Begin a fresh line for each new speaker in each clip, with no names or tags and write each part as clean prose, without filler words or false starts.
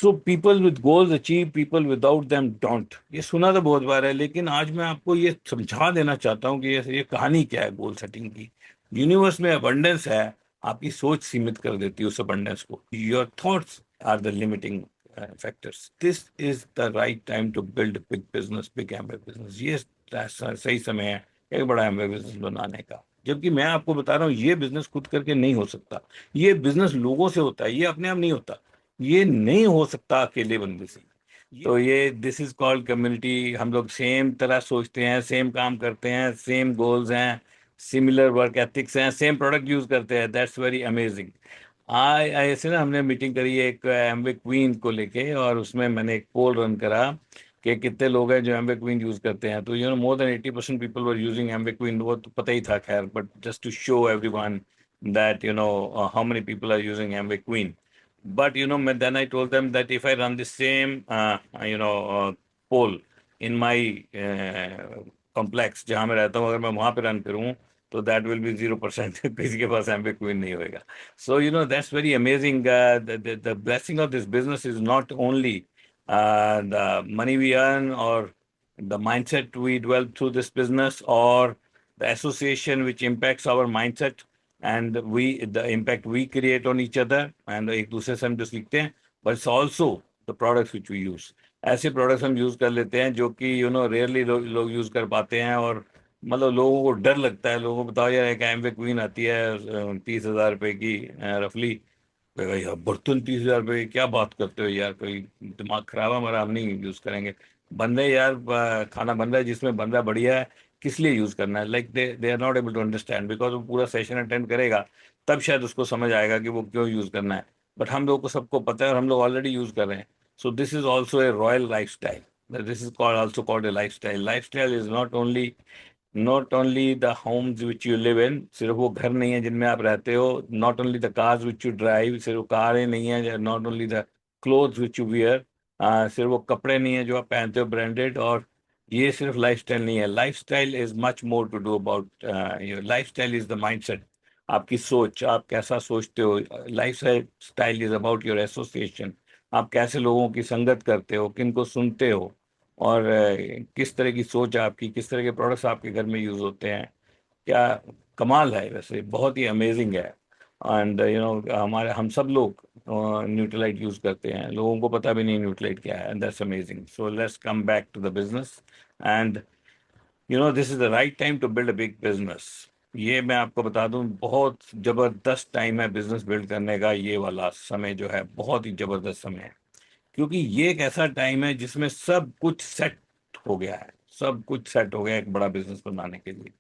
So people with goals achieve, people without them don't. ये सुना तो बहुत बार है, लेकिन आज मैं आपको ये समझा देना चाहता हूँ कि ये कहानी क्या है गोल सेटिंग की। यूनिवर्स में अबंडेंस है, आपकी सोच सीमित कर देती है उस अबंडेंस को। Your thoughts are the limiting factors. This is the right time to build big business, big Amway business. ये सही समय है एक बड़ा एम्बे बिजनेस बनाने का। जबकि मैं आपको बता रहा हूँ, ये बिजनेस खुद करके नहीं हो सकता। ये बिजनेस लोगों से होता है, ये अपने आप नहीं होता। ये नहीं हो सकता अकेले बंदे से। तो ये दिस इज कॉल्ड कम्युनिटी। हम लोग सेम तरह सोचते हैं, सेम काम करते हैं, सेम गोल्स हैं, सिमिलर वर्क एथिक्स हैं, सेम प्रोडक्ट यूज करते हैं। That's very amazing. ऐसे ना हमने मीटिंग करी एक एम्वे क्वीन को लेके, और उसमें मैंने एक पोल रन करा कि कितने लोग हैं जो एम्वे क्वीन यूज करते हैं। तो more than 80% people were using Amway Queen. वो तो पता ही था खैर, but just to show everyone that how many people are using Amway Queen. But then I told them that if I run the same poll in my complex जहाँ मैं रहता हूँ, अगर मैं वहाँ पे रन करूँ, तो that will be 0%। किसी के पास Amway Queen नहीं होएगा। So that's very amazing. The blessing of this business is not only the money we earn, or the mindset we develop through this business, or the association which impacts our mindset, and the impact we create on each other, and एक दूसरे से हम जो सीखते हैं, but it's also the products which we use। ऐसे products हम use कर लेते हैं जो कि रेयरली लोग यूज कर पाते हैं, और मतलब लोगों को डर लगता है। लोगों को बताओ यार, एक एम्वे क्वीन आती है 30,000 रुपए की रफली। भाई यार, बर्तन 30,000 रुपए की, क्या बात करते हो यार, कोई दिमाग खराब है हमारा, हम नहीं यूज करेंगे। बन रहे यार, खाना बन रहा है, जिसमें बन रहा है बढ़िया है, किस लिए यूज करना है। Like they are not able to understand, because वो पूरा सेशन अटेंड करेगा, तब शायद उसको समझ आएगा कि वो क्यों यूज करना है। बट हम लोग को सबको पता है, और हम लोग ऑलरेडी यूज कर रहे हैं। So this is also a royal life style. This is called also called a life style. Life style is not only the homes which you live in, सिर्फ वो घर नहीं है जिनमें आप रहते हो। Not only the cars which you drive, सिर्फ कारें नहीं है। Not only the clothes which you wear, सिर्फ वो कपड़े नहीं है जो आप पहनते हो ब्रांडेड। और ये सिर्फ लाइफस्टाइल नहीं है। Lifestyle is much more to do about your lifestyle is the mindset. आपकी सोच, आप कैसा सोचते हो। Lifestyle is about your association. आप कैसे लोगों की संगत करते हो, किनको सुनते हो, और किस तरह की सोच है आपकी, किस तरह के प्रोडक्ट्स आपके घर में यूज होते हैं। क्या कमाल है, वैसे बहुत ही अमेजिंग है। एंड हमारे हम सब लोग न्यूट्रलाइट यूज करते हैं, लोगों को पता भी नहीं न्यूट्रलाइट क्या है। That's amazing. So let's come back to the business. And this is the right time to build a big business. ये मैं आपको बता दूं, बहुत जबरदस्त टाइम है बिजनेस बिल्ड करने का। ये वाला समय जो है बहुत ही जबरदस्त समय है, क्योंकि ये एक ऐसा टाइम है जिसमें सब कुछ सेट हो गया है। सब कुछ सेट हो गया एक बड़ा बिजनेस बनाने के लिए।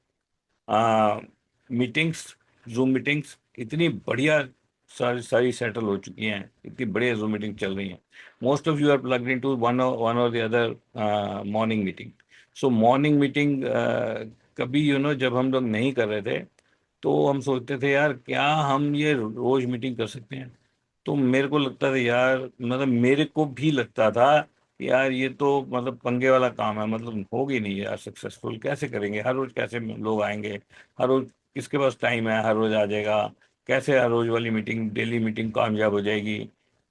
मीटिंग्स, जूम मीटिंग्स इतनी बढ़िया सारी सारी सेटल हो चुकी हैं, इतनी बढ़िया जूम मीटिंग चल रही हैं। Most of you are plugged in to one और the other morning meeting. So morning meeting कभी जब हम लोग नहीं कर रहे थे, तो हम सोचते थे यार, क्या हम ये रोज मीटिंग कर सकते हैं। तो मेरे को लगता था यार, मतलब मेरे को भी लगता था कि यार ये तो मतलब पंगे वाला काम है, मतलब होगी नहीं यार सक्सेसफुल, कैसे करेंगे, हर रोज कैसे लोग आएंगे, हर रोज किसके पास टाइम है, हर रोज आ जाएगा, कैसे हर रोज वाली मीटिंग, डेली मीटिंग कामयाब हो जाएगी,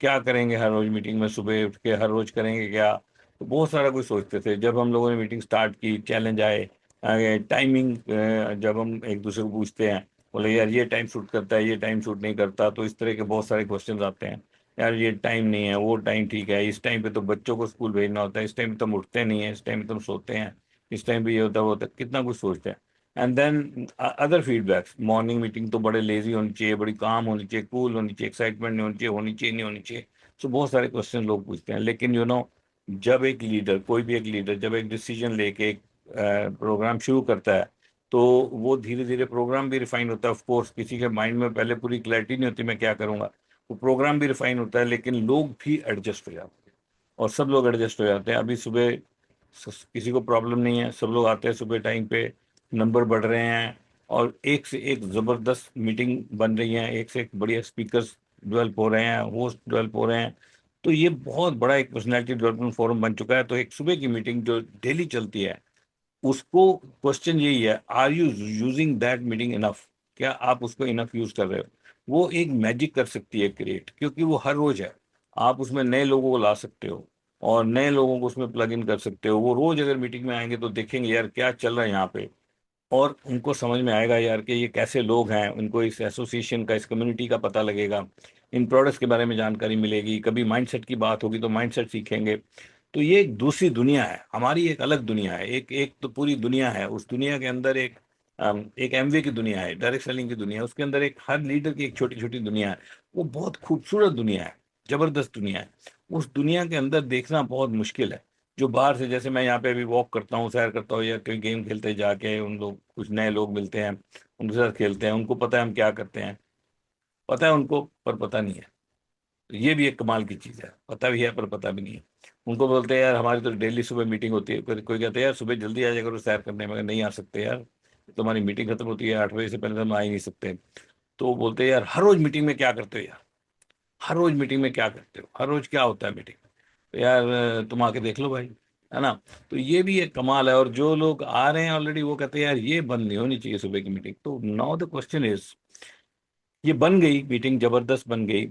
क्या करेंगे हर रोज मीटिंग में, सुबह उठ के हर रोज करेंगे क्या। तो बहुत सारा कुछ सोचते थे। जब हम लोगों ने मीटिंग स्टार्ट की, चैलेंज आए, टाइमिंग, जब हम एक दूसरे को पूछते हैं, बोले यार ये टाइम शूट करता है, ये टाइम शूट नहीं करता, तो इस तरह के बहुत सारे क्वेश्चंस आते हैं। यार ये टाइम नहीं है, वो टाइम ठीक है, इस टाइम पे तो बच्चों को स्कूल भेजना होता है, इस टाइम पे तुम उठते नहीं है, इस टाइम पे तुम सोते हैं, इस टाइम पे ये होता है वो होता है, कितना कुछ सोचते हैं। And then other feedbacks. Morning meeting तो बड़े लेजी होनी चाहिए, बड़ी काम होनी चाहिए, कूल होनी चाहिए, एक्साइटमेंट नहीं होनी चाहिए, होनी चाहिए नहीं होनी चाहिए। सो बहुत सारे क्वेश्चन लोग पूछते हैं। लेकिन जब एक लीडर, कोई भी एक लीडर जब एक डिसीजन लेके एक प्रोग्राम शुरू करता है, तो वो धीरे धीरे प्रोग्राम भी रिफाइन होता है। ऑफ कोर्स किसी के माइंड में पहले पूरी क्लैरिटी नहीं होती मैं क्या करूंगा, वो प्रोग्राम भी रिफाइन होता है, लेकिन लोग भी एडजस्ट हो जाते हैं, और सब लोग एडजस्ट हो जाते हैं। अभी सुबह किसी को प्रॉब्लम नहीं है, सब लोग आते हैं सुबह टाइम पे, नंबर बढ़ रहे हैं, और एक से एक ज़बरदस्त मीटिंग बन रही है, एक से एक बढ़िया स्पीकर्स डेवलप हो रहे हैं, होस्ट डेवलप हो रहे हैं। तो ये बहुत बड़ा एक पर्सनैलिटी डेवलपमेंट फोरम बन चुका है। तो एक सुबह की मीटिंग जो डेली चलती है, उसको क्वेश्चन यही है, are you using that meeting enough. क्या आप उसको इनफ यूज कर रहे हो। वो एक मैजिक कर सकती है क्रिएट, क्योंकि वो हर रोज है। आप उसमें नए लोगों को ला सकते हो और नए लोगों को उसमें प्लग इन कर सकते हो। वो रोज अगर मीटिंग में आएंगे तो देखेंगे यार क्या चल रहा है यहाँ पे, और उनको समझ में आएगा यार कि ये कैसे लोग हैं, उनको इस एसोसिएशन का, इस कम्युनिटी का पता लगेगा, इन प्रोडक्ट्स के बारे में जानकारी मिलेगी, कभी माइंडसेट की बात होगी तो माइंडसेट सीखेंगे। तो ये एक दूसरी दुनिया है, हमारी एक अलग दुनिया है, एक एक तो पूरी दुनिया है, उस दुनिया के अंदर एक एमवे की दुनिया है, डायरेक्ट सेलिंग की दुनिया है, उसके अंदर एक हर लीडर की एक छोटी छोटी दुनिया है। वो बहुत खूबसूरत दुनिया है, जबरदस्त दुनिया है। उस दुनिया के अंदर देखना बहुत मुश्किल है। जो बाहर से, जैसे मैं यहाँ पे अभी वॉक करता हूँ, सैर करता हूँ, या कोई गेम खेलते जाके उन लोग, कुछ नए लोग मिलते हैं, उनके साथ खेलते हैं, उनको पता है हम क्या करते हैं, पता है उनको, पर पता नहीं है। तो ये भी एक कमाल की चीज़ है, पता भी है पर पता भी नहीं है। उनको बोलते हैं यार हमारी तो डेली सुबह मीटिंग होती है, फिर कोई कहता है यार सुबह जल्दी आ जाया करो सैर करने, मगर नहीं आ सकते यार, तुम्हारी मीटिंग खत्म होती है 8 बजे से पहले, तो हम आ ही नहीं सकते। तो वो बोलते हैं यार हर रोज मीटिंग में क्या करते हो यार, हर रोज मीटिंग में क्या करते हो, हर रोज क्या होता है मीटिंग। तो यार तुम आके देख लो भाई, है ना। तो ये भी एक कमाल है। और जो लोग आ रहे हैं ऑलरेडी वो कहते हैं यार ये बंद नहीं होनी चाहिए सुबह की मीटिंग। तो नाउ द क्वेश्चन इज, ये बन गई मीटिंग, जबरदस्त बन गई,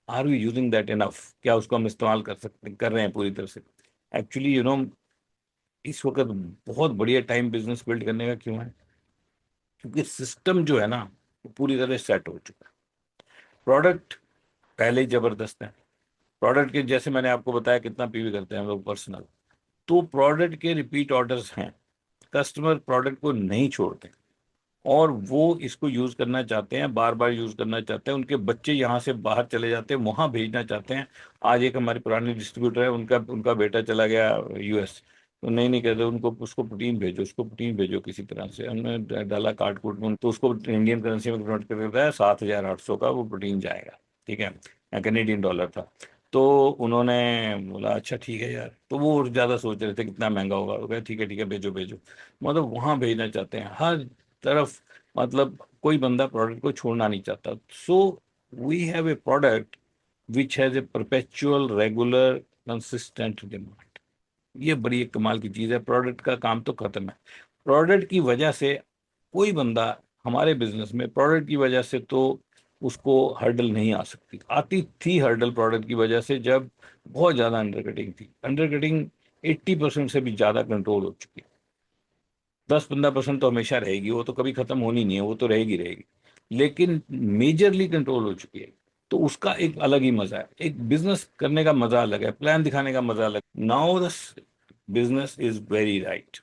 are we using that enough? क्या उसको हम इस्तेमाल कर सकते, कर रहे हैं पूरी तरह से? एक्चुअली इस वक्त बहुत बढ़िया टाइम बिजनेस बिल्ड करने का क्यों है? क्योंकि सिस्टम जो है ना वो पूरी तरह सेट हो चुका है। प्रोडक्ट पहले ही जबरदस्त है। प्रोडक्ट के जैसे मैंने आपको बताया कितना पीवी करते हैं हम लोग पर्सनल, तो प्रोडक्ट के रिपीट ऑर्डर्स हैं। कस्टमर प्रोडक्ट को नहीं छोड़ते और वो इसको यूज करना चाहते हैं, बार बार यूज करना चाहते हैं। उनके बच्चे यहाँ से बाहर चले जाते हैं, वहां भेजना चाहते हैं। आज एक हमारे पुराने डिस्ट्रीब्यूटर है, उनका उनका बेटा चला गया यूएस, तो नहीं नहीं कहते उनको, उसको प्रोटीन भेजो, उसको प्रोटीन भेजो किसी तरह से। हमने डाला कार्ड कूट में, तो उसको इंडियन करेंसी में कन्वर्ट करके बताया 7,800 का वो प्रोटीन जाएगा, ठीक है, कैनेडियन डॉलर था। तो उन्होंने बोला अच्छा ठीक है यार, तो वो और ज्यादा सोच रहे थे कितना महंगा होगा, वो कहे ठीक है भेजो भेजो। मतलब वहां भेजना चाहते हैं हर तरफ, मतलब कोई बंदा प्रोडक्ट को छोड़ना नहीं चाहता। So we have a product which has a perpetual regular consistent demand. ये बड़ी एक कमाल की चीज है। प्रोडक्ट का काम तो खत्म है, प्रोडक्ट की वजह से कोई बंदा हमारे बिजनेस में, प्रोडक्ट की वजह से तो उसको हर्डल नहीं आ सकती, आती थी हर्डल प्रोडक्ट की वजह से, जब बहुत ज्यादा अंडर कटिंग थी। अंडर कटिंग 80% से भी ज्यादा कंट्रोल हो चुकी है। 10-15% तो हमेशा रहेगी, वो तो कभी खत्म होनी नहीं है, वो तो रहेगी रहेगी, लेकिन मेजरली कंट्रोल हो चुकी है। तो उसका एक अलग ही मजा है, एक बिजनेस करने का मजा अलग है, प्लान दिखाने का मजा अलग। Now the business is very right,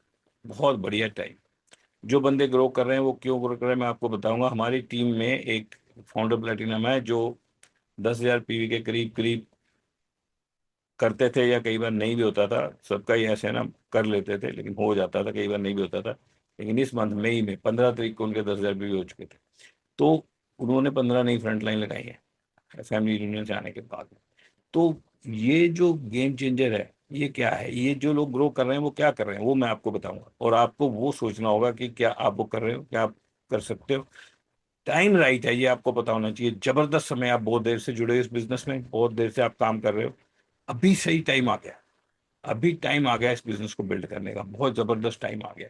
बहुत बढ़िया टाइम। जो बंदे ग्रो कर रहे हैं वो क्यों ग्रो कर रहे हैं मैं आपको बताऊंगा। हमारी टीम में एक फाउंडर प्लेटिनम है जो 10,000 पीवी के करीब करीब करते थे, या कई बार नहीं भी होता था, सबका ही ऐसे है ना, कर लेते थे लेकिन हो जाता था, कई बार नहीं भी होता था। लेकिन इस मंथ मई में 15 तारीख को उनके 10,000 भी हो चुके थे। तो उन्होंने 15 नई फ्रंट लाइन लगाई है फैमिली यूनियन से आने के बाद। तो ये जो गेम चेंजर है, ये क्या है, ये जो लोग ग्रो कर रहे हैं वो क्या कर रहे हैं वो मैं आपको बताऊंगा, और आपको वो सोचना होगा कि क्या आप वो कर रहे हो, क्या आप कर सकते हो। टाइम राइट है, ये आपको पता होना चाहिए। जबरदस्त समय, आप बहुत देर से जुड़े हो इस बिजनेस में, बहुत देर से आप काम कर रहे हो, अभी सही टाइम आ गया, अभी टाइम आ गया इस बिजनेस को बिल्ड करने का, बहुत जबरदस्त टाइम आ गया।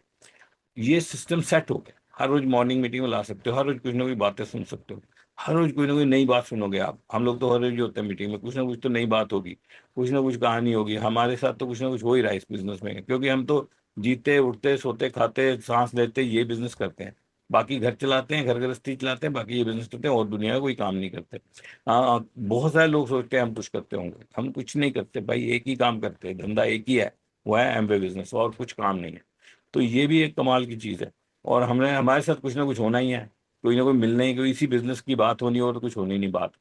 ये सिस्टम सेट हो गया, हर रोज मॉर्निंग मीटिंग में ला सकते हो, हर रोज कुछ ना कुछ बातें सुन सकते हो, हर रोज कोई ना कोई नई बात सुनोगे आप। हम लोग तो हर रोज होते हैं मीटिंग में, कुछ ना कुछ तो नई बात होगी, कुछ ना कुछ कहानी होगी। हमारे साथ तो कुछ ना कुछ हो ही रहा है इस बिजनेस में, क्योंकि हम तो जीते उठते सोते खाते सांस लेते ये बिजनेस करते हैं। बाकी घर चलाते हैं, घर गृहस्थी चलाते हैं, बाकी ये बिजनेस करते हैं और दुनिया का कोई काम नहीं करते। बहुत सारे लोग सोचते हैं हम कुछ करते होंगे, हम कुछ नहीं करते भाई, एक ही काम करते हैं, धंधा एक ही है, वो है एमवे बिजनेस, और कुछ काम नहीं है। तो ये भी एक कमाल की चीज है। और हमने, हमारे साथ कुछ ना कुछ होना ही है, कोई ना कोई मिलना ही, कोई इसी बिजनेस की बात होनी और कुछ होनी नहीं बात।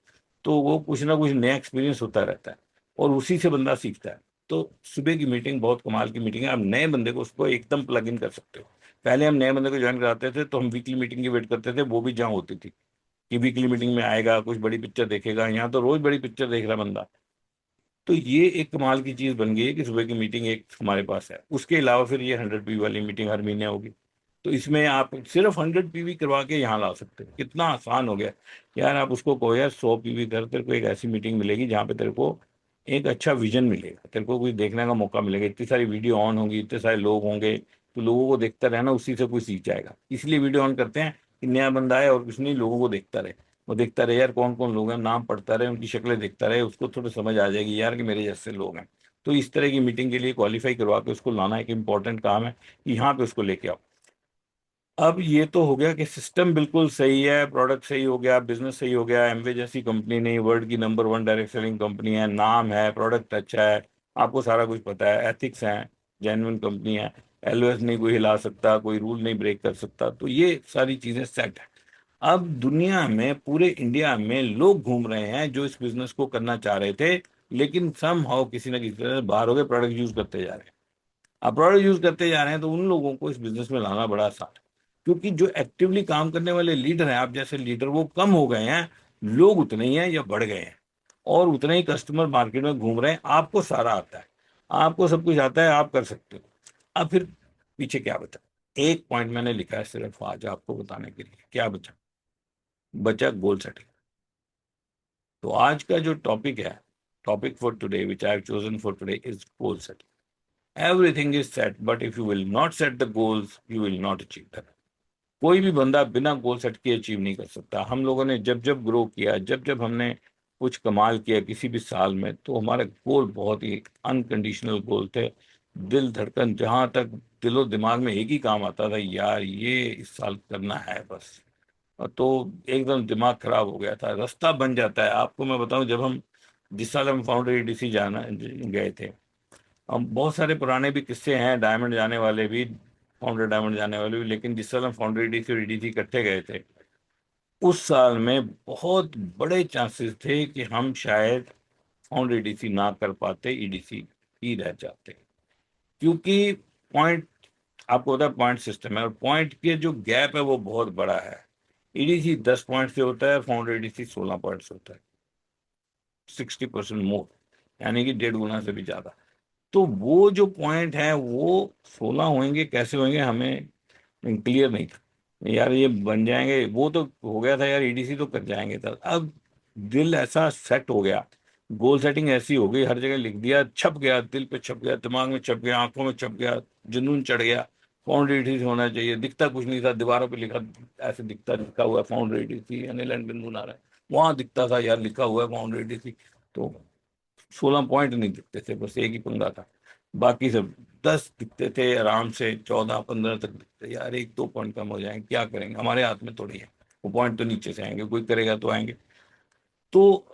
तो वो कुछ ना कुछ नया एक्सपीरियंस होता रहता है और उसी से बंदा सीखता है। तो सुबह की मीटिंग बहुत कमाल की मीटिंग है, आप नए बंदे को उसको एकदम प्लग इन कर सकते हो। पहले हम नए बंदे को ज्वाइन कराते थे तो हम वीकली मीटिंग की वेट करते थे, वो भी जहाँ होती थी कि वीकली मीटिंग में आएगा, कुछ बड़ी पिक्चर देखेगा। यहाँ तो रोज बड़ी पिक्चर देख रहा है बंदा। तो ये एक कमाल की चीज बन गई है कि सुबह की मीटिंग एक हमारे पास है। उसके अलावा फिर ये 100 पीवी वाली मीटिंग हर महीने होगी। तो इसमें आप सिर्फ 100 पीवी करवा के यहाँ ला सकते हो, कितना आसान हो गया। यार आप उसको कहो यार 100 पीवी कर, तेरे को एक ऐसी मीटिंग मिलेगी जहाँ पे तेरे को एक अच्छा विजन मिलेगा, तेरे को कुछ देखने का मौका मिलेगा, इतनी सारी वीडियो ऑन होंगी, इतने सारे लोग होंगे, तो लोगों को देखता रहना, उसी से कोई सीख जाएगा। इसलिए वीडियो ऑन करते हैं कि नया बंदा है और कुछ नहीं, लोगों को देखता रहे। वो देखता रहे यार कौन कौन लोग हैं, नाम पढ़ता रहे, उनकी शक्लें देखता रहे, उसको थोड़ा समझ आ जाएगी यार कि मेरे जैसे लोग हैं। तो इस तरह की मीटिंग के लिए क्वालिफाई करवा के उसको लाना एक इम्पोर्टेंट काम है कि यहाँ पे उसको लेके आओ। अब ये तो हो गया कि सिस्टम बिल्कुल सही है, प्रोडक्ट सही हो गया, बिजनेस सही हो गया, एमवे जैसी कंपनी नहीं, वर्ल्ड की number one direct selling company है, नाम है, प्रोडक्ट अच्छा है, आपको सारा कुछ पता है, एथिक्स हैं, जेन्युइन कंपनी है, एलओएस नहीं कोई हिला सकता, कोई रूल नहीं ब्रेक कर सकता, तो ये सारी चीजें सेट है। अब दुनिया में पूरे इंडिया में लोग घूम रहे हैं जो इस बिजनेस को करना चाह रहे थे, लेकिन सम हाउ किसी ना किसी तरह से बाहर हो गए, प्रोडक्ट यूज करते जा रहे हैं। अब प्रोडक्ट यूज करते जा रहे हैं तो उन लोगों को इस बिजनेस में लाना बड़ा आसान है, क्योंकि जो एक्टिवली काम करने वाले लीडर हैं, आप जैसे लीडर, वो कम हो गए हैं, लोग उतने ही हैं या बढ़ गए हैं, और उतने ही कस्टमर मार्केट में घूम रहे हैं। आपको सारा आता है, आपको सब कुछ आता है, आप कर सकते हो। अब फिर पीछे क्या बचा? एक पॉइंट मैंने लिखा है सिर्फ आज आपको बताने के लिए, क्या बचा? बचा गोल सेटिंग। तो आज का जो टॉपिक है, topic for today which I have chosen for today is goal setting. Everything is set, but if you will not set the goals, you will not achieve them. कोई भी बंदा बिना goal set किए achieve नहीं कर सकता। हम लोगों ने जब जब ग्रो किया, जब जब हमने कुछ कमाल किया किसी भी साल में, तो हमारे गोल बहुत ही अनकंडीशनल गोल थे। दिल धड़कन जहां तक दिलो दिमाग में एक ही काम आता था, यार ये इस साल करना है बस। और तो एकदम दिमाग खराब हो गया था, रास्ता बन जाता है। आपको मैं बताऊं, जब हम जिस साल हम फाउंडर एडीसी जाना गए थे, हम बहुत सारे पुराने भी किस्से हैं, डायमंड जाने वाले भी, फाउंडर डायमंड जाने वाले भी, लेकिन जिस साल हम फाउंडर ईडीसी और ईडीसी इकट्ठे गए थे, उस साल में बहुत बड़े चांसेस थे कि हम शायद फाउंडर ईडीसी ना कर पाते, ईडीसी ही रह जाते। क्योंकि पॉइंट, आपको पता है पॉइंट सिस्टम है, और पॉइंट के जो गैप है वो बहुत बड़ा है। ईडीसी 10 पॉइंट से होता है, फाउंडर ईडीसी 16 पॉइंट से होता है, 60% मोर, यानी कि 1.5 गुना से भी ज्यादा। तो वो जो पॉइंट है वो 16 होंगे, कैसे होंगे हमें क्लियर नहीं था। यार ये बन जाएंगे, वो तो हो गया था यार, ईडीसी तो कर जाएंगे था। अब दिल ऐसा सेट हो गया, गोल सेटिंग ऐसी हो गई, हर जगह लिख दिया, छप गया, दिल पे छप गया, दिमाग में छप गया, आंखों में छप गया, जुनून चढ़ गया। फाउंड ईडीसी होना चाहिए, दिखता कुछ नहीं था, दीवारों पे लिखा, ऐसे दिखता, लिखा हुआ फाउंड ईडीसी, अनिल एंड बिंदु नारायण, वहां दिखता था यार लिखा हुआ है फाउंड ईडीसी। तो 16 पॉइंट नहीं दिखते थे, बस एक ही पंगा था, बाकी सब 10 दिखते थे आराम से, 14 15 तक दिखते। यार एक दो पॉइंट कम हो जाएंगे, क्या करेंगे, हमारे हाथ में थोड़ी है, वो पॉइंट तो नीचे से आएंगे, कोई करेगा तो आएंगे। तो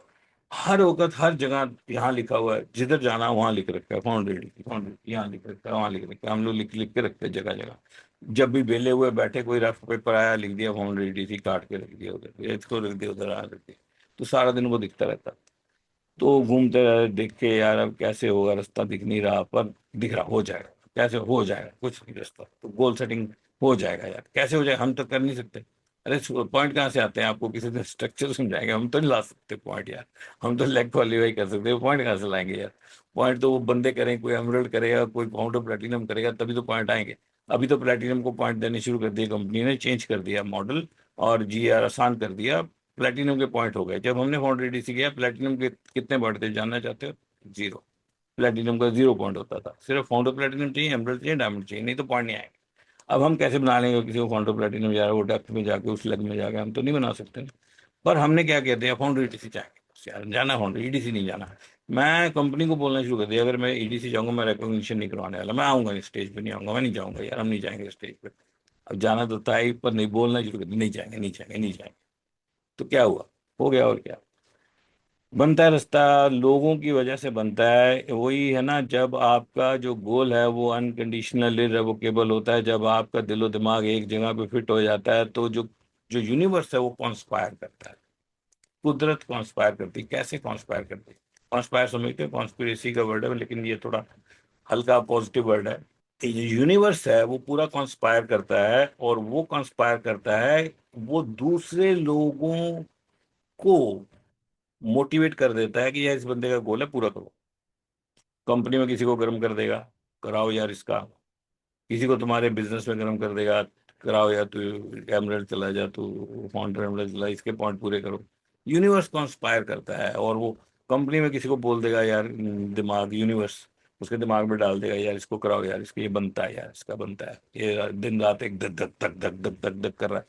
हर वक्त हर जगह यहाँ लिखा हुआ है, जिधर जाना वहां लिख रखा है फाउंड रेडी, फाउंड यहाँ लिख रखा है, वहां लिख रखा है, हम लोग लिख लिख के रखते हैं जगह जगह। जब भी बेले हुए बैठे, कोई रफ पेपर आया, लिख दिया फाउंड रेडी थी, काट के रख दिया उधर, इसको रख दिया उधर, आ रख दिया। तो सारा दिन वो दिखता रहता। तो घूमते रहे, देख के यार अब कैसे होगा, रास्ता दिख नहीं रहा, पर दिख रहा, हो जाएगा, कैसे हो जाएगा, कुछ नहीं रास्ता, तो गोल सेटिंग हो जाएगा यार, कैसे हो जाएगा, हम तो कर नहीं सकते। अरे पॉइंट कहाँ से आते हैं, आपको किसी दिन स्ट्रक्चर समझाएंगे, हम तो नहीं ला सकते पॉइंट यार। हम तो लेग क्वालिफाई कर सकते हैं, पॉइंट कहाँ से लाएंगे यार? पॉइंट तो वो बंदे करें, कोई एमरल्ड करेगा, कोई फाउंडर प्लेटिनम करेगा, तभी तो पॉइंट आएंगे। अभी तो प्लेटिनम को पॉइंट देने शुरू कर दिए कंपनी ने, चेंज कर दिया मॉडल, और जीआर आसान कर दिया, प्लेटिनम के पॉइंट हो गए। जब हमने फाउंडर डीसी किया, प्लेटिनम के कितने पॉइंट थे जानना चाहते हो? जीरो। प्लेटिनम का 0 पॉइंट होता था, सिर्फ फाउंडर प्लेटिनम चाहिए, एमरल्ड चाहिए, डायमंड चाहिए, नहीं तो पॉइंट नहीं आएंगे। अब हम कैसे बना लेंगे किसी को फाउंडर प्लेटिनम जा रहा है, वो डेप्थ में जाके, उस लेग में जाके, हम तो नहीं बना सकते ना। पर हमने क्या कहते हैं, फाउंडर ईडीसी चाहेंगे बस यार, जाना फाउंडर, ईडीसी नहीं जाना। मैं कंपनी को बोलना शुरू कर दिया, अगर मैं ईडीसी जाऊंगा, मैं रिकॉग्निशन नहीं करवाने वाला, मैं आऊंगा नहीं, स्टेज पे नहीं आऊंगा, मैं नहीं जाऊंगा यार, हम नहीं जाएंगे स्टेज पे। अब जाना तो था ही, पर नहीं, बोलना शुरू कर दिया, नहीं जाएंगे, नहीं जाएंगे, नहीं जाएंगे। तो क्या हुआ? हो गया, और क्या। बनता है रास्ता, लोगों की वजह से बनता है, वही है ना, जब आपका जो गोल है वो अनकंडीशनल इररेवोकेबल होता है, जब आपका दिलो दिमाग एक जगह पे फिट हो जाता है, तो जो जो यूनिवर्स है वो कॉन्स्पायर करता है। कुदरत कॉन्स्पायर करती है, कैसे कॉन्स्पायर करती है? कॉन्स्पायर समझते हैं, कॉन्स्पिरेसी का वर्ड है, लेकिन ये थोड़ा हल्का पॉजिटिव वर्ड है। ये जो यूनिवर्स है वो पूरा कॉन्स्पायर करता है, और वो कॉन्स्पायर करता है, वो दूसरे लोगों को मोटिवेट कर देता है कि यार इस बंदे का गोल है, पूरा करो। कंपनी में किसी को गर्म कर देगा, कराओ यार इसका। किसी को तुम्हारे बिजनेस में गर्म कर देगा, कराओ यार, तू एमरेल्ड चला जा, तू फाउंडर एमरेल्ड चला, इसके पॉइंट पूरे करो। यूनिवर्स कॉन्स्पायर करता है, और वो कंपनी में किसी को बोल देगा यार, दिमाग यूनिवर्स उसके दिमाग में डाल देगा यार इसको कराओ, यार इसको ये बनता है, यार इसका बनता है, ये दिन रात एक धक धक धक धक धक धक धक कर रहा है।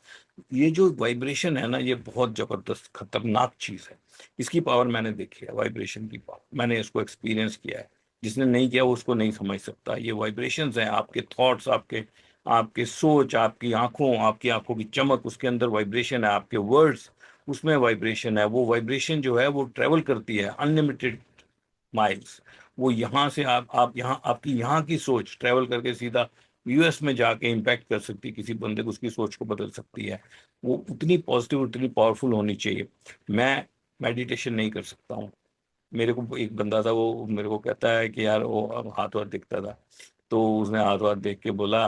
ये जो वाइब्रेशन है ना, ये बहुत जबरदस्त खतरनाक चीज है। इसकी पावर मैंने देखी है, वाइब्रेशन की पावर मैंने इसको एक्सपीरियंस किया है। जिसने नहीं किया वो उसको नहीं समझ सकता। ये वाइब्रेशंस हैं, आपके थॉट्स, आपके आपके सोच, आपकी आंखों की चमक, उसके अंदर वाइब्रेशन है, आपके वर्ड्स उसमें वाइब्रेशन है। वो वाइब्रेशन जो है वो ट्रेवल करती है अनलिमिटेड माइल्स। वो यहाँ से आप यहाँ, आपकी यहाँ की सोच ट्रेवल करके सीधा यूएस में जाके इम्पैक्ट कर सकती है किसी बंदे को, उसकी सोच को बदल सकती है। वो उतनी पॉजिटिव, उतनी पावरफुल होनी चाहिए। मैं मेडिटेशन नहीं कर सकता हूँ। मेरे को एक बंदा था, वो मेरे को कहता है कि यार वो अब हाथ वाथ दिखता था, तो उसने हाथ वाथ देख के बोला,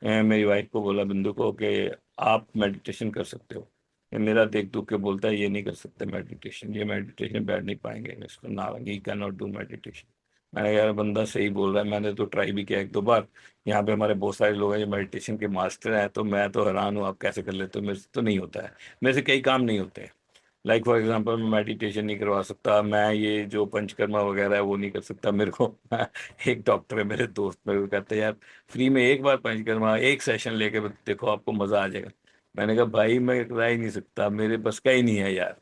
मेरी वाइफ को बोला, बिंदु को, कि आप मेडिटेशन कर सकते हो। ये मेरा देख दुख के बोलता है ये नहीं कर सकते मेडिटेशन, ये मेडिटेशन बैठ नहीं पाएंगे, इसको नारंगी कैन नॉट डू मेडिटेशन। मैंने कहा, यार बंदा सही बोल रहा है, मैंने तो ट्राई भी किया एक दो बार। यहाँ पे हमारे बहुत सारे लोग हैं जो मेडिटेशन के मास्टर हैं, तो मैं तो हैरान हूँ आप कैसे कर लेते हो, मेरे से तो नहीं होता है। मेरे से कई काम नहीं होते। लाइक फॉर एग्जांपल, मैं मेडिटेशन नहीं करवा सकता, मैं ये जो पंचकर्मा वगैरह है वो नहीं कर सकता। मेरे को एक डॉक्टर है मेरे दोस्त, मेरे को कहते हैं यार फ्री में एक बार पंचकर्मा एक सेशन लेके देखो, आपको मजा आ जाएगा। मैंने कहा भाई मैं करा ही नहीं सकता, मेरे बस का ही नहीं है यार।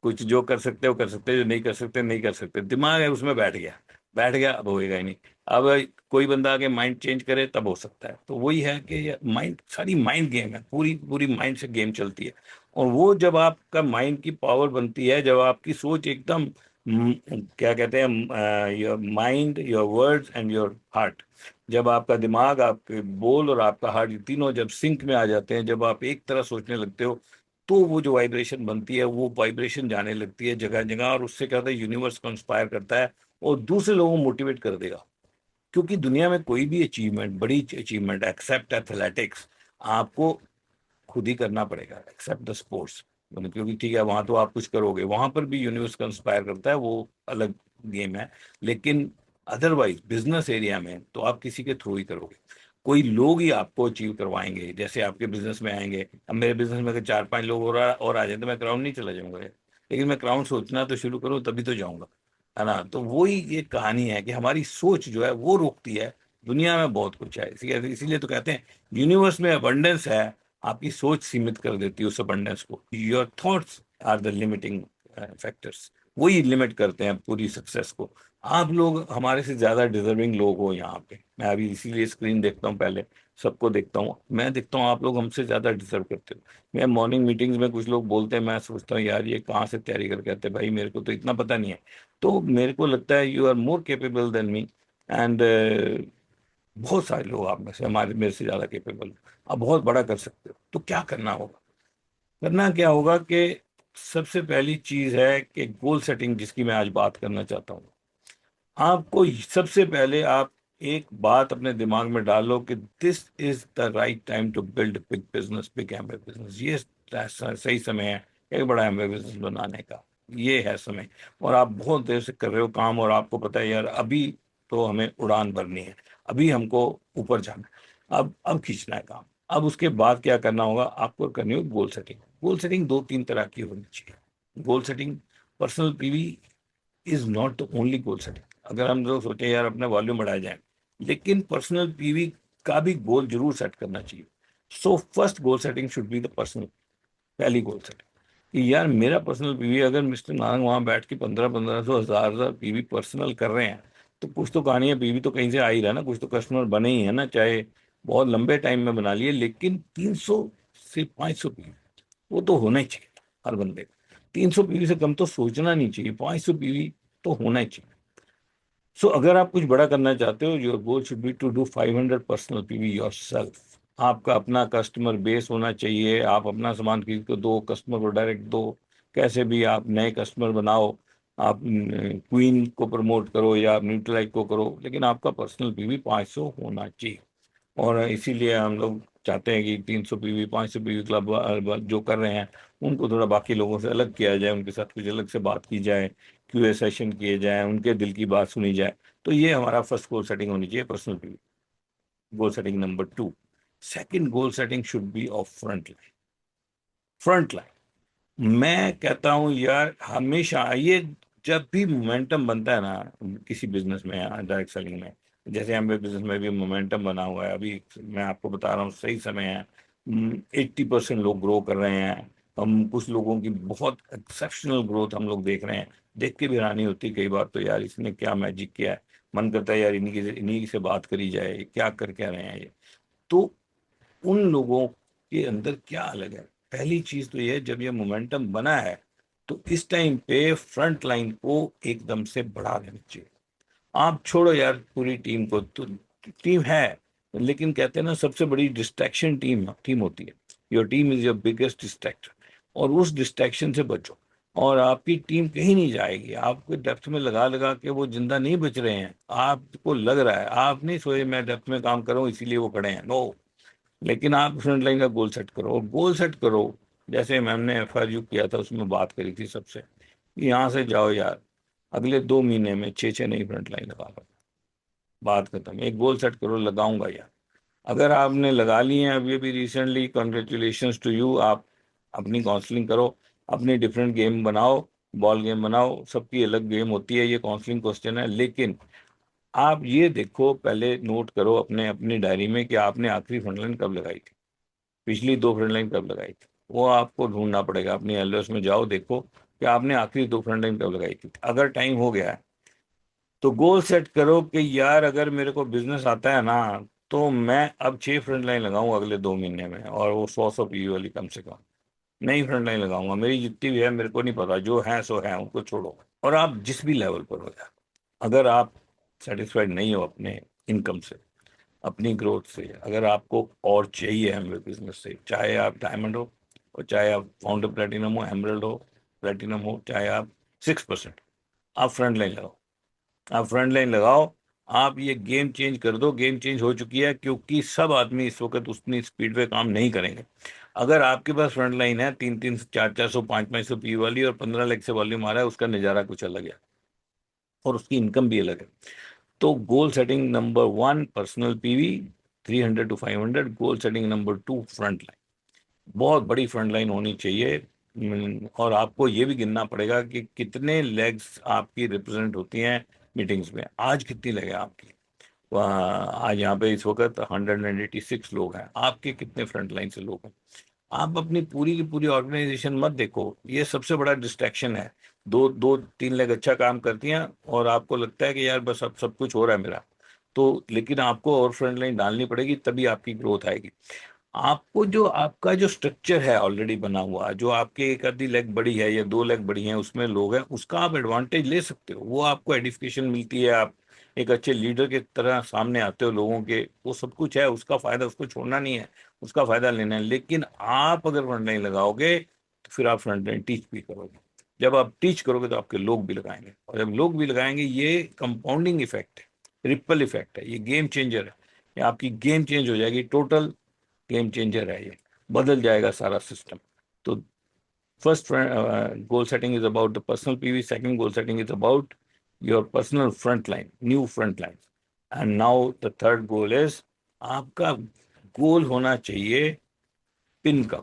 कुछ जो कर सकते हो कर सकते हो, जो नहीं कर सकते नहीं कर सकते। दिमाग है उसमें बैठ गया, बैठ गया, अब होएगा ही नहीं। अब कोई बंदा आके माइंड चेंज करे तब हो सकता है। तो वही है कि माइंड, सारी माइंड गेम है, पूरी पूरी माइंड से गेम चलती है। और वो जब आपका माइंड की पावर बनती है, जब आपकी सोच एकदम क्या कहते हैं, your mind, your words and your heart, जब आपका दिमाग, आपके बोल और आपका हार्ट, ये तीनों जब सिंक में आ जाते हैं, जब आप एक तरह सोचने लगते हो, तो वो जो वाइब्रेशन बनती है, वो वाइब्रेशन जाने लगती है जगह जगह। और उससे क्या होता है, यूनिवर्स कंस्पायर करता है और दूसरे लोगों को मोटिवेट कर देगा। क्योंकि दुनिया में कोई भी अचीवमेंट, बड़ी अचीवमेंट एक्सेप्ट एथलेटिक्स, आपको खुद ही करना पड़ेगा, एक्सेप्ट द स्पोर्ट्स। क्योंकि ठीक है, वहां तो आप कुछ करोगे, वहां पर भी यूनिवर्स कंस्पायर करता है, वो अलग गेम है। लेकिन अदरवाइज बिजनेस एरिया में तो आप किसी के थ्रू ही करोगे। कोई लोग ही आपको अचीव करवाएंगे, जैसे आपके बिजनेस में आएंगे। अब मेरे बिजनेस में अगर चार पांच लोग और आ जाए तो मैं क्राउन नहीं चला जाऊंगा, लेकिन मैं क्राउन सोचना तो शुरू करूँ तभी तो जाऊंगा, है ना। तो वही ये कहानी है कि हमारी सोच जो है वो रोकती है। दुनिया में बहुत कुछ है, इसीलिए तो कहते हैं यूनिवर्स में अबंडेंस है, आपकी सोच सीमित कर देती है उस अबंडेंस को। Your thoughts are the limiting factors, वही लिमिट करते हैं पूरी सक्सेस को। आप लोग हमारे से ज्यादा डिजर्विंग लोग हो यहाँ पे। मैं अभी इसीलिए स्क्रीन देखता हूँ, पहले सबको देखता हूँ, मैं देखता हूँ आप लोग हमसे ज्यादा डिजर्व करते हो। मैं मॉर्निंग मीटिंग्स में कुछ लोग बोलते हैं, मैं सोचता हूँ यार ये कहाँ से तैयारी करके आते हैं, भाई मेरे को तो इतना पता नहीं है। तो मेरे को लगता है you are more capable than me. And बहुत सारे लोग आप में से, हमारे मेरे से ज्यादा केपेबल, आप बहुत बड़ा कर सकते हो। तो क्या करना होगा, करना क्या होगा कि सबसे पहली चीज है कि गोल सेटिंग, जिसकी मैं आज बात करना चाहता हूँ। आपको सबसे पहले आप एक बात अपने दिमाग में डालो कि this is the right time to build big business, big Amway business. ये सही समय है एक बड़ा एम्बे बिजनेस बनाने का, ये है समय। और आप बहुत देर से कर रहे हो काम, और आपको पता है यार अभी तो हमें उड़ान भरनी है, अभी हमको ऊपर जाना है, अब खींचना है काम। अब उसके बाद क्या करना होगा, आपको करनी होगी गोल सेटिंग। गोल सेटिंग दो तीन तरह की होनी चाहिए। Goal setting, personal PV is not the only goal setting. अगर हम लोग सोचे यार अपना वॉल्यूम बढ़ाया जाए, लेकिन पर्सनल पीवी का भी गोल जरूर सेट करना चाहिए। So first goal setting should be the personal, पहली गोल सेटिंग कि यार मेरा पर्सनल पीवी, अगर मिस्टर नारंग वहां बैठ के 1500 हजार हजार पीवी पर्सनल कर रहे हैं, तो कुछ तो कहानी है, पीवी तो कहीं से आ ही रहा है ना, कुछ तो कस्टमर बने ही है ना, चाहे बहुत लंबे टाइम में बना लिए, लेकिन 300 से 500 पीवी वो तो होना ही चाहिए हर बंदे को। 300 पीवी से कम तो सोचना नहीं चाहिए, 500 पीवी तो होना ही चाहिए। सो अगर आप कुछ बड़ा करना चाहते हो, your goal should be to do 500 personal PV yourself. आपका अपना कस्टमर बेस होना चाहिए, आप अपना सामान खरीद को दो, कस्टमर को डायरेक्ट दो, कैसे भी आप नए कस्टमर बनाओ, आप क्वीन को प्रमोट करो या न्यूट्रलाइट को करो, लेकिन आपका पर्सनल पीवी 500 होना चाहिए। और इसीलिए हम लोग चाहते हैं कि 300 पीवी, 500 पीवी क्लब जो कर रहे हैं उनको थोड़ा बाकी लोगों से अलग किया जाए, उनके साथ कुछ अलग से बात की जाए, क्यूए सेशन किए जाए, उनके दिल की बात सुनी जाए। तो ये हमारा फर्स्ट गोल सेटिंग होनी चाहिए, personal PV. Goal setting number two, second goal setting should be of front line. Front line, मैं कहता हूं यार हमेशा ये जब भी मोमेंटम बनता है ना किसी बिजनेस में या डायरेक्ट सेलिंग में, जैसे हमारे बिजनेस में भी मोमेंटम बना हुआ है, अभी मैं आपको बता रहा हूँ सही समय है, 80% लोग ग्रो कर रहे हैं। हम कुछ लोगों की बहुत एक्सेप्शनल ग्रोथ हम लोग देख रहे हैं, देख के भी हैरानी होती है कई बार तो, यार इसने क्या मैजिक किया है, मन करता है यार इन्हीं से बात करी जाए, क्या कर क्या रहे हैं ये। तो उन लोगों के अंदर क्या अलग है? पहली चीज तो ये है, जब ये मोमेंटम बना है तो इस टाइम पे फ्रंट लाइन को एकदम से बढ़ा देना चाहिए। आप छोड़ो यार पूरी टीम को, तो टीम है, लेकिन कहते हैं ना सबसे बड़ी डिस्ट्रैक्शन टीम टीम होती है। Your team is your biggest distractor, और उस डिस्ट्रैक्शन से बचो। और आपकी टीम कहीं नहीं जाएगी, आपको डेप्थ में लगा लगा के वो जिंदा नहीं बच रहे हैं, आपको लग रहा है, आप नहीं सोचे मैं डेप्थ में काम करूं इसीलिए वो खड़े हैं, नो। लेकिन आप फ्रंट लाइन का गोल सेट करो, और गोल सेट करो जैसे मैम ने FRU किया था, उसमें बात करी थी सबसे कि यहाँ से जाओ यार, अगले 2 महीने में 6 6 नई फ्रंट लाइन लगा लो, बात खत्म। एक गोल सेट करो, लगाऊंगा यार। अगर आपने लगा ली है अभी अभी रिसेंटली, कॉन्ग्रेचुलेशंस टू यू। आप अपनी काउंसलिंग करो, अपनी डिफरेंट गेम बनाओ, बॉल गेम बनाओ, सबकी अलग गेम होती है, ये काउंसलिंग क्वेश्चन है। लेकिन आप ये देखो, पहले नोट करो अपने अपनी डायरी में कि आपने आखिरी फ्रंट लाइन कब लगाई थी, पिछली 2 फ्रंट लाइन कब लगाई थी, वो आपको ढूंढना पड़ेगा। अपनी एलओएस में जाओ, देखो कि आपने आखिरी 2 फ्रंट लाइन कब लगाई थी। अगर टाइम हो गया है तो गोल सेट करो कि यार अगर मेरे को बिजनेस आता है ना, तो मैं अब 6 फ्रंट लाइन लगाऊंगा अगले 2 महीने में, और वो 100 100 PV वाली कम से कम नई फ्रंट लाइन लगाऊंगा। मेरी जितनी भी है मेरे को नहीं पता, जो है सो है, उनको छोड़ो। और आप जिस भी लेवल पर हो यार, अगर आप सेटिस्फाइड नहीं हो अपने इनकम से, अपनी ग्रोथ से, अगर आपको और चाहिए हमें बिजनेस से, चाहे आप डायमंड हो, और चाहे आप फाउंडर प्लेटिनम हो, एमरल्ड हो, प्लेटिनम हो, चाहे आप 6%, आप फ्रंट लाइन लगाओ, आप फ्रंट लाइन लगाओ। आप ये गेम चेंज कर दो, गेम चेंज हो चुकी है, क्योंकि सब आदमी इस वक्त उतनी स्पीड पे काम नहीं करेंगे। अगर आपके पास फ्रंट लाइन है 3 3 4 400 5 500 पी वाली, और 15 लाख से वॉल्यूम आ रहा है, उसका नज़ारा कुछ अलग है, और उसकी इनकम भी अलग है। तो goal setting number 1 personal PV 300 to 500, goal setting number 2 front line, बहुत बड़ी फ्रंट लाइन होनी चाहिए। और आपको ये भी गिनना पड़ेगा कि कितने लेग्स आपकी रिप्रेजेंट होती हैं मीटिंग्स में। आज कितनी लेग है आपकी? आज यहाँ पे इस वक्त 186 लोग हैं, आपके कितने फ्रंट लाइन से लोग हैं? आप अपनी पूरी की पूरी ऑर्गेनाइजेशन मत देखो, ये सबसे बड़ा डिस्ट्रैक्शन है। दो दो 3 लेग अच्छा काम करती हैं, और आपको लगता है कि यार बस अब सब कुछ हो रहा है मेरा, तो लेकिन आपको और फ्रंट लाइन डालनी पड़ेगी, तभी आपकी ग्रोथ आएगी। आपको जो आपका जो स्ट्रक्चर है ऑलरेडी बना हुआ, जो आपके एक आधी लेग बड़ी है या 2 लेग बड़ी है, उसमें लोग हैं, उसका आप एडवांटेज ले सकते हो, वो आपको एडिफिकेशन मिलती है, आप एक अच्छे लीडर की तरह सामने आते हो लोगों के, वो सब कुछ है, उसका फायदा उसको छोड़ना नहीं है, उसका फायदा लेना है। लेकिन आप अगर फ्रंट लाइन लगाओगे तो फिर आप फ्रंट लाइन टीच भी करोगे। जब आप टीच करोगे तो आपके लोग भी लगाएंगे, और जब लोग भी लगाएंगे, ये कंपाउंडिंग इफेक्ट है, रिपल इफेक्ट है, ये गेम चेंजर है। ये आपकी गेम चेंज हो जाएगी, टोटल गेम चेंजर है ये, बदल जाएगा सारा सिस्टम। तो first goal setting is about the personal PV, second goal setting is about your personal front line, new front line, and now the third goal is, आपका गोल होना चाहिए पिन का।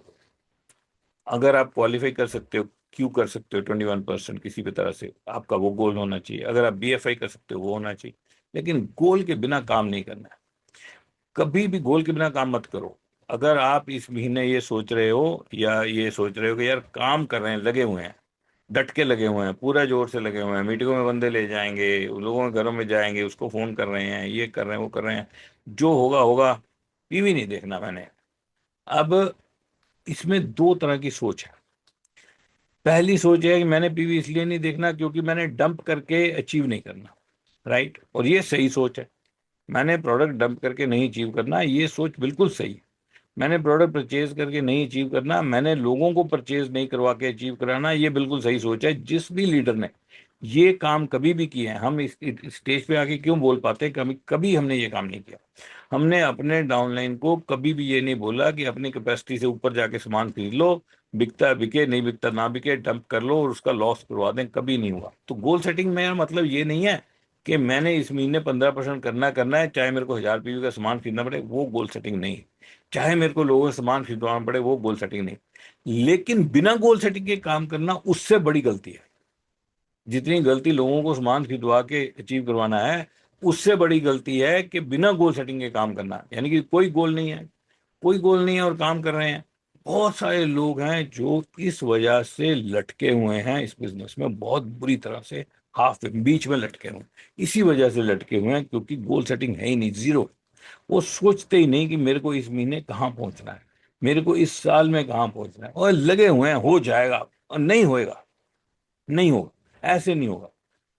अगर आप क्वालिफाई कर सकते हो, क्यू कर सकते हो 21% किसी भी तरह से, आपका वो गोल होना चाहिए। अगर आप BFI कर सकते हो, वो होना चाहिए। लेकिन गोल के बिना काम नहीं करना है, कभी भी गोल के बिना काम मत करो। अगर आप इस महीने ये सोच रहे हो, या ये सोच रहे हो कि यार काम कर रहे हैं, लगे हुए हैं, डट के लगे हुए हैं, पूरा जोर से लगे हुए हैं, मीटिंगों में बंदे ले जाएंगे, लोगों के घरों में जाएंगे, उसको फोन कर रहे हैं, ये कर रहे हैं, वो कर रहे हैं, जो होगा होगा, PV नहीं देखना मैंने। अब इसमें 2 तरह की सोच है। पहली सोच है कि मैंने PV इसलिए नहीं देखना क्योंकि मैंने डंप करके अचीव नहीं करना, राइट, और ये सही सोच है। मैंने प्रोडक्ट डंप करके नहीं अचीव करना, ये सोच बिल्कुल सही है। मैंने प्रोडक्ट परचेज करके नहीं अचीव करना, मैंने लोगों को परचेज नहीं करवा के अचीव कराना, ये बिल्कुल सही सोच है। जिस भी लीडर ने ये काम कभी भी किए हैं, हम इस स्टेज पे आके क्यों बोल पाते हैं, कभी कभी हमने ये काम नहीं किया। हमने अपने डाउनलाइन को कभी भी ये नहीं बोला कि अपनी कैपेसिटी से ऊपर जाके सामान खरीद लो, बिकता है बिके, नहीं बिकता ना बिके, डंप कर लो और उसका लॉस करवा दें, कभी नहीं हुआ। तो गोल सेटिंग में मतलब ये नहीं है कि मैंने इस महीने 15% करना करना है, चाहे मेरे को 1000 PV का सामान खरीदना पड़े, वो गोल सेटिंग नहीं है। चाहे मेरे को लोगों से सामान खरीदवाना पड़े, वो गोल सेटिंग नहीं। लेकिन बिना गोल सेटिंग के काम करना, उससे बड़ी गलती है। जितनी गलती लोगों को सामान खरीदवा के अचीव करवाना है, उससे बड़ी गलती है कि बिना गोल सेटिंग के काम करना, यानी कि कोई गोल नहीं है, कोई गोल नहीं है और काम कर रहे हैं। बहुत सारे लोग हैं जो इस वजह से लटके हुए हैं इस बिजनेस में, बहुत बुरी तरह से, हाफ बीच में लटके हुए हैं। इसी वजह से लटके हुए हैं क्योंकि गोल सेटिंग है ही नहीं, जीरो। वो सोचते ही नहीं कि मेरे को इस महीने कहाँ पहुंचना है, मेरे को इस साल में कहाँ पहुंचना है, और लगे हुए हैं हो जाएगा, और नहीं होएगा, नहीं होगा, ऐसे नहीं होगा।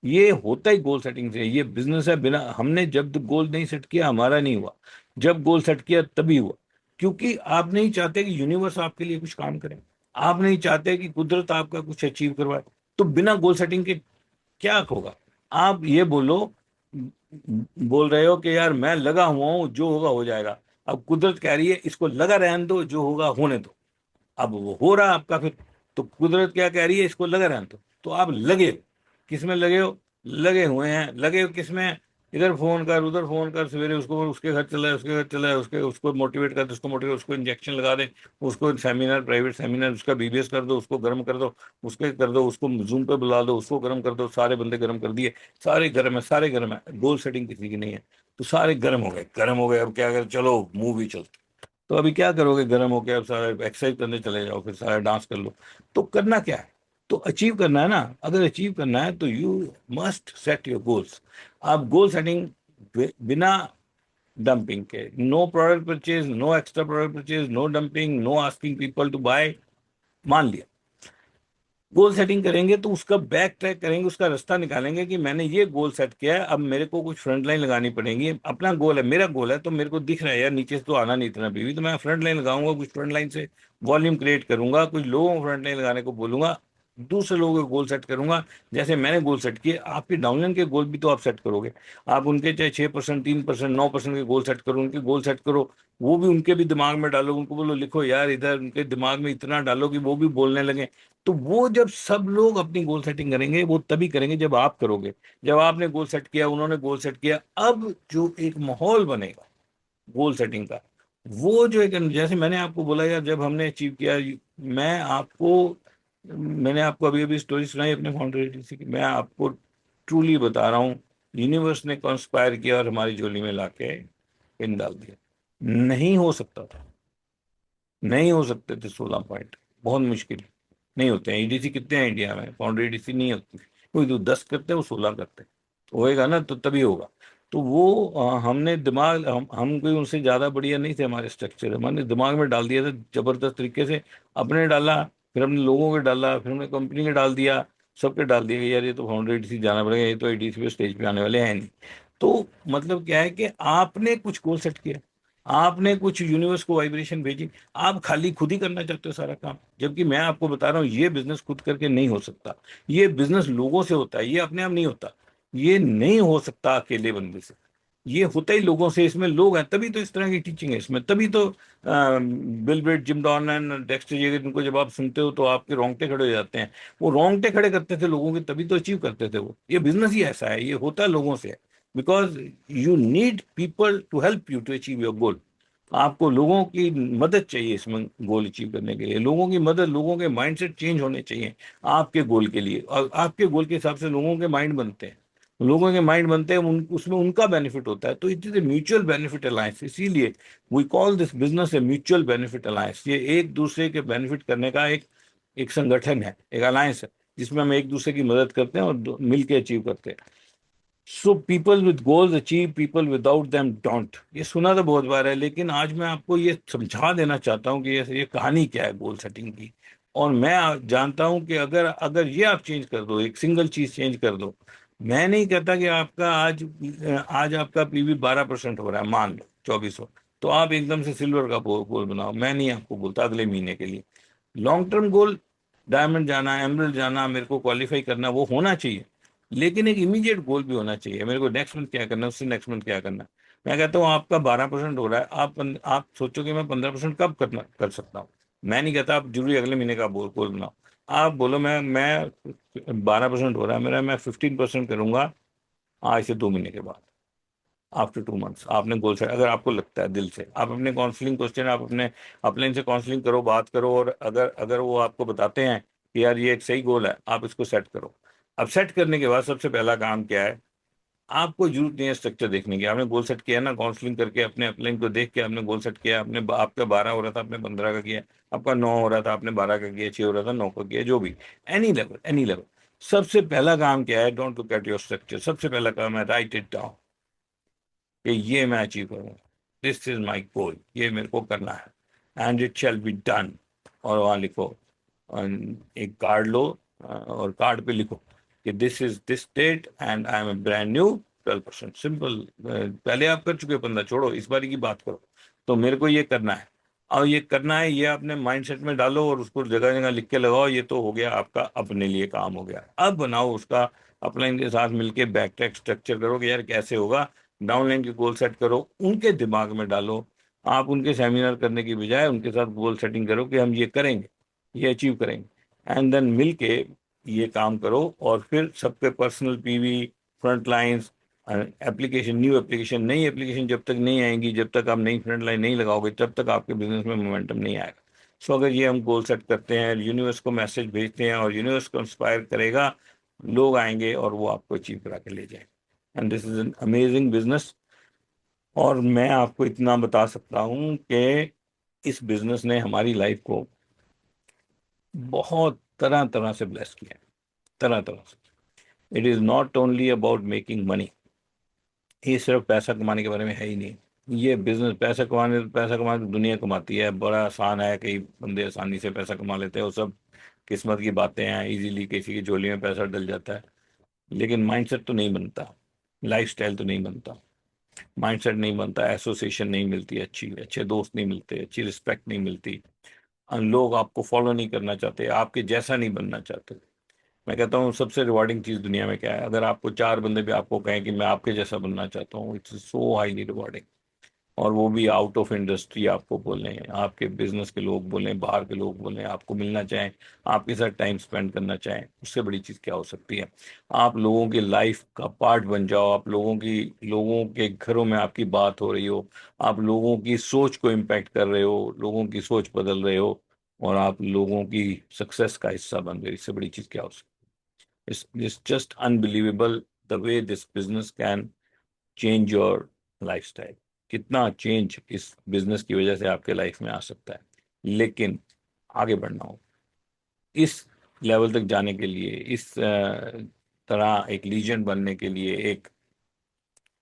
ये होता ही गोल सेटिंग से। ये बिजनेस है, बिना हमने जब गोल नहीं सेट किया हमारा नहीं हुआ, जब गोल सेट किया तभी हुआ। क्योंकि आप नहीं चाहते कि यूनिवर्स आपके लिए कुछ काम करे, आप नहीं चाहते कि कुदरत आपका कुछ अचीव करवाए। तो बिना गोल सेटिंग के क्या होगा? आप ये बोल रहे हो कि यार मैं लगा हुआ हूं, जो होगा हो जाएगा। अब कुदरत कह रही है इसको लगा रहने दो, जो होगा होने दो। अब वो हो रहा आपका फिर। तो कुदरत क्या कह रही है, इसको लगा रहने दो। तो आप लगे हो, किस में लगे हो? लगे हुए हैं। लगे हो किस में? इधर फोन कर, उधर फोन कर, सवेरे उसको, उसके घर चला है, उसके घर चला है, उसके उसको मोटिवेट कर दो, उसको मोटिवेट, उसको इंजेक्शन लगा दे, उसको सेमिनार, प्राइवेट सेमिनार, उसका बीबीएस कर दो, उसको गर्म कर दो, उसके कर दो, उसको जूम पे बुला दो, उसको गर्म कर दो। सारे बंदे गर्म कर दिए, सारे गर्म है, सारे गर्म है। गोल सेटिंग किसी की नहीं है। तो सारे गर्म हो गए, गर्म हो गए। अब क्या कर, चलो मूवी चलती। तो अभी क्या करोगे गर्म होके? अब सारा एक्सरसाइज करने चले जाओ, फिर सारा डांस कर लो। तो करना क्या है? तो अचीव करना है ना। अगर अचीव करना है तो you must set your goals. आप गोल सेटिंग बिना डंपिंग के, no product purchase, no extra product purchase, no dumping, no asking people to buy. मान लिया, गोल सेटिंग करेंगे तो उसका बैक ट्रैक करेंगे, उसका रास्ता निकालेंगे कि मैंने ये गोल सेट किया है, अब मेरे को कुछ फ्रंट लाइन लगानी पड़ेगी। अपना गोल है, मेरा गोल है, तो मेरे को दिख रहा है यार नीचे से तो आना नहीं इतना भी, तो मैं फ्रंट लाइन लगाऊंगा, कुछ फ्रंट लाइन से वॉल्यूम क्रिएट करूंगा, कुछ लोगों को फ्रंट लाइन लगाने को बोलूंगा, दूसरे लोगों के गोल सेट करूंगा। जैसे मैंने गोल सेट किए, आपके डाउनलाइन के गोल भी तो आप सेट करोगे। आप उनके चाहे 6%, 3%, 9% के गोल सेट करो, उनके गोल सेट करो। वो भी उनके भी दिमाग में डालो, उनको बोलो लिखो यार इधर, उनके दिमाग में इतना डालो कि वो भी बोलने लगे। तो वो जब सब लोग अपनी गोल सेटिंग करेंगे, वो तभी करेंगे जब आप करोगे। जब आपने गोल सेट किया, उन्होंने गोल सेट किया, अब जो एक माहौल बनेगा गोल सेटिंग का, वो जो एक, जैसे मैंने आपको बोला यार, जब हमने अचीव किया, मैं आपको मैंने आपको अभी अभी स्टोरी सुनाई अपने फाउंडर से कि मैं आपको ट्रूली बता रहा हूँ, यूनिवर्स ने कॉन्स्पायर किया और हमारी झोली में लाके पिन डाल दिया। नहीं हो सकता था, नहीं हो सकते थे 16 पॉइंट, बहुत मुश्किल। नहीं होते हैं ईडीसी, कितने हैं इंडिया में फाउंडर ईडीसी? नहीं होती कोई। तो 10 करते हैं, वो 16 करते हैं। तो होएगा ना, तो तभी होगा। तो वो हमने दिमाग, हम कोई उनसे ज्यादा बढ़िया नहीं थे, हमारे स्ट्रक्चर हमने दिमाग में डाल दिया था जबरदस्त तरीके से। अपने डाला, फिर हमने लोगों के डाला, फिर हमने कंपनी के डाल दिया, सबके डाल दिया कि यार ये तो फाउंडर ईडीसी जाना पड़ेगा, ये तो ईडीसी पे स्टेज पे आने वाले हैं नहीं। तो मतलब क्या है कि आपने कुछ गोल सेट किया, आपने कुछ यूनिवर्स को वाइब्रेशन भेजी। आप खाली खुद ही करना चाहते हो सारा काम, जबकि मैं आपको बता रहा हूँ ये बिजनेस खुद करके नहीं हो सकता। ये बिजनेस लोगों से होता है, ये अपने आप नहीं होता। ये नहीं हो सकता अकेले बंदे से, ये होता ही लोगों से। इसमें लोग हैं, तभी तो इस तरह की टीचिंग है इसमें, तभी तो Bill Gates, Jim Don and Dexter ये, इनको जब आप सुनते हो तो आपके रोंगटे खड़े हो जाते हैं। वो रोंगटे खड़े करते थे लोगों के, तभी तो अचीव करते थे वो। ये बिजनेस ही ऐसा है, ये होता है लोगों से। Because you need people to help you to achieve your goal. आपको लोगों की मदद चाहिए इसमें गोल अचीव करने के लिए, लोगों की मदद, लोगों के माइंडसेट चेंज होने चाहिए आपके गोल के लिए, और आपके गोल के हिसाब से लोगों के माइंड बनते हैं। लोगों के माइंड बनते हैं, उसमें उनका बेनिफिट होता है। तो it is a mutual benefit alliance, इसीलिए we call this business a mutual benefit alliance. ये एक दूसरे के बेनिफिट करने का एक एक संगठन है, एक अलायंस है, जिसमें हम एक दूसरे की मदद करते हैं और मिल के अचीव करते हैं। So people with goals achieve, people without them don't. ये सुना तो बहुत बार है, लेकिन आज मैं आपको ये समझा देना चाहता हूँ कि ये कहानी क्या है गोल सेटिंग की। और मैं जानता हूँ कि अगर अगर ये आप चेंज कर दो, एक सिंगल चीज चेंज कर दो। मैं नहीं कहता कि आपका आज आज आपका पीवी 12% हो रहा है, मान लो 2400, तो आप एकदम से सिल्वर का गोल बनाओ। मैं नहीं आपको बोलता अगले महीने के लिए। लॉन्ग टर्म गोल, डायमंड जाना, एमरल्ड जाना, मेरे को क्वालिफाई करना, वो होना चाहिए। लेकिन एक इमीडिएट गोल भी होना चाहिए, मेरे को नेक्स्ट मंथ क्या करना है, उससे नेक्स्ट मंथ क्या करना है। मैं कहता हूँ आपका 12% हो रहा है, आप सोचो कि मैं 15% कब करना कर सकता हूँ। मैं नहीं कहता आप जरूरी अगले महीने का गोल बनाओ। आप बोलो मैं 12% हो रहा है मेरा, मैं 15% करूंगा आज से 2 महीने के बाद, आफ्टर 2 मंथ्स। आपने गोल सेट, अगर आपको लगता है दिल से, आप अपने काउंसलिंग क्वेश्चन, आप अपने अपने इनसे काउंसलिंग करो, बात करो, और अगर अगर वो आपको बताते हैं कि यार ये एक सही गोल है, आप इसको सेट करो। अब सेट करने के बाद सबसे पहला काम क्या है, आपको जरूरत नहीं है स्ट्रक्चर देखने की। आपने गोल सेट किया ना, काउंसलिंग करके अपने अपलाइन को देख के आपने गोल सेट किया, आपका 12 हो रहा था आपने 15 का किया, आपका 9 हो रहा था आपने 12 का किया, 6 हो रहा था 9 का किया, जो भी, एनी लेवल एनी लेवल। सबसे पहला काम क्या है, don't look at your structure, सबसे पहला काम है राइट इट डाउन कि ये मैं अचीव करूँ, दिस इज माई गोल, ये मेरे को करना है, and it shall be done. और वहाँ लिखो, एक कार्ड लो, और कार्ड पे लिखो कि this is this date and I am a brand new 12%। Simple. पहले आप कर चुके हो 15, छोड़ो इस बारी की बात करो। तो मेरे को ये करना है, और ये करना है, ये अपने माइंडसेट में डालो और उसको जगह जगह लिख के लगाओ। ये तो हो गया आपका अपने लिए काम हो गया। अब बनाओ उसका अपलाइन के साथ मिलके बैक ट्रैक स्ट्रक्चर करो कि यार कैसे होगा। डाउनलाइन के गोल सेट करो, उनके दिमाग में डालो। आप उनके सेमिनार करने की बजाय उनके साथ गोल सेटिंग करो कि हम ये करेंगे, ये अचीव करेंगे, एंड देन मिलके ये काम करो। और फिर सबके personal PV, front lines, application, new application, नई एप्लीकेशन जब तक नहीं आएंगी, जब तक आप नई फ्रंट लाइन नहीं लगाओगे, तब तक आपके बिजनेस में मोमेंटम नहीं आएगा। सो अगर ये हम गोल सेट करते हैं, यूनिवर्स को मैसेज भेजते हैं और यूनिवर्स को इंस्पायर करेगा, लोग आएंगे और वो आपको अचीव करा के ले जाएंगे। And this is an amazing business. और मैं आपको इतना बता सकता हूँ कि इस बिजनेस ने हमारी लाइफ को बहुत तरह तरह से ब्लेस किया है, तरह तरह से। It is not only about making money, ये सिर्फ पैसा कमाने के बारे में है ही नहीं। ये बिजनेस, पैसा कमाने तो दुनिया कमाती है, बड़ा आसान है, कई बंदे आसानी से पैसा कमा लेते हैं, वो सब किस्मत की बातें हैं, इजीली किसी की झोली में पैसा डल जाता है। लेकिन माइंडसेट तो नहीं बनता, लाइफस्टाइल तो नहीं बनता, माइंडसेट नहीं बनता, एसोसिएशन नहीं मिलती अच्छी, अच्छे दोस्त नहीं मिलते, अच्छी रिस्पेक्ट नहीं मिलती, लोग आपको फॉलो नहीं करना चाहते, आपके जैसा नहीं बनना चाहते। मैं कहता हूँ सबसे रिवार्डिंग चीज दुनिया में क्या है, अगर आपको 4 बंदे भी आपको कहें कि मैं आपके जैसा बनना चाहता हूँ, इट्स सो हाईली रिवार्डिंग। और वो भी आउट ऑफ इंडस्ट्री आपको बोलें, आपके बिजनेस के लोग बोलें, बाहर के लोग बोलें, आपको मिलना चाहें, आपके साथ टाइम स्पेंड करना चाहें, उससे बड़ी चीज क्या हो सकती है। आप लोगों की लाइफ का पार्ट बन जाओ, आप लोगों के घरों में आपकी बात हो रही हो, आप लोगों की सोच को इम्पैक्ट कर रहे हो, लोगों की सोच बदल रहे हो, और आप लोगों की सक्सेस का हिस्सा बन रहे हो, इससे बड़ी चीज क्या हो सकती है। It's just unbelievable the way this business can change your lifestyle। कितना चेंज इस बिजनेस की वजह से आपके लाइफ में आ सकता है। लेकिन आगे बढ़ना हो, इस लेवल तक जाने के लिए, इस तरह एक लीजेंड बनने के लिए, एक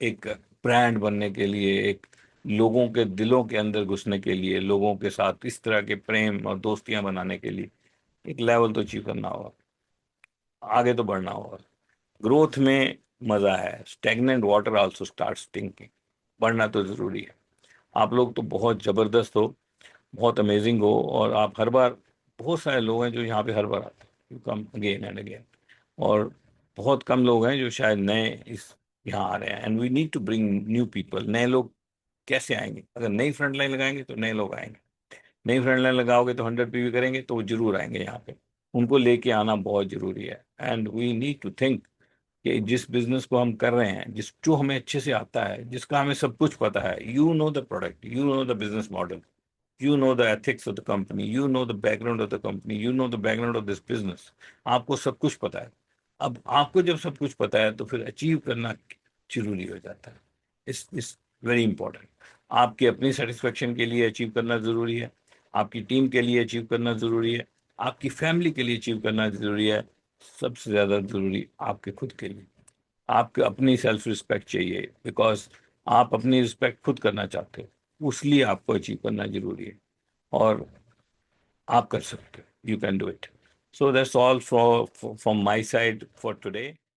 एक ब्रांड बनने के लिए, एक लोगों के दिलों के अंदर घुसने के लिए, लोगों के साथ इस तरह के प्रेम और दोस्तियां बनाने के लिए एक लेवल तो अचीव करना होगा, आगे तो बढ़ना होगा। ग्रोथ में मजा है, stagnant water also start stinking. बढ़ना तो जरूरी है। आप लोग तो बहुत जबरदस्त हो, बहुत अमेजिंग हो, और आप हर बार, बहुत सारे लोग हैं जो यहाँ पे हर बार आते हैं, you come again and again. और बहुत कम लोग हैं जो शायद नए इस यहाँ आ रहे हैं, and we need to bring new people. नए लोग कैसे आएंगे, अगर नई फ्रंट लाइन लगाएंगे तो नए लोग आएंगे। नई फ्रंट लाइन लगाओगे तो 100 पीवी करेंगे तो वो जरूर आएंगे यहाँ पे। उनको लेके आना बहुत जरूरी है। And we need to think कि जिस बिजनेस को हम कर रहे हैं, जिस जो हमें अच्छे से आता है, जिसका हमें सब कुछ पता है, you know the product, you know the business model, you know the ethics of the company, you know the background of the company, you know the background of this business। आपको सब कुछ पता है। अब आपको जब सब कुछ पता है तो फिर अचीव करना जरूरी हो जाता है। इस वेरी इंपॉर्टेंट। आपकी अपनी सेटिस्फेक्शन के लिए अचीव करना जरूरी है, आपकी टीम के लिए अचीव करना जरूरी है, आपकी फैमिली के लिए अचीव करना जरूरी है, सबसे ज्यादा जरूरी आपके खुद के लिए। आपको अपनी सेल्फ रिस्पेक्ट चाहिए, बिकॉज आप अपनी रिस्पेक्ट खुद करना चाहते हो, उसलिए आपको अचीव करना जरूरी है। और आप कर सकते हो, you can do it. So that's all from my side for today.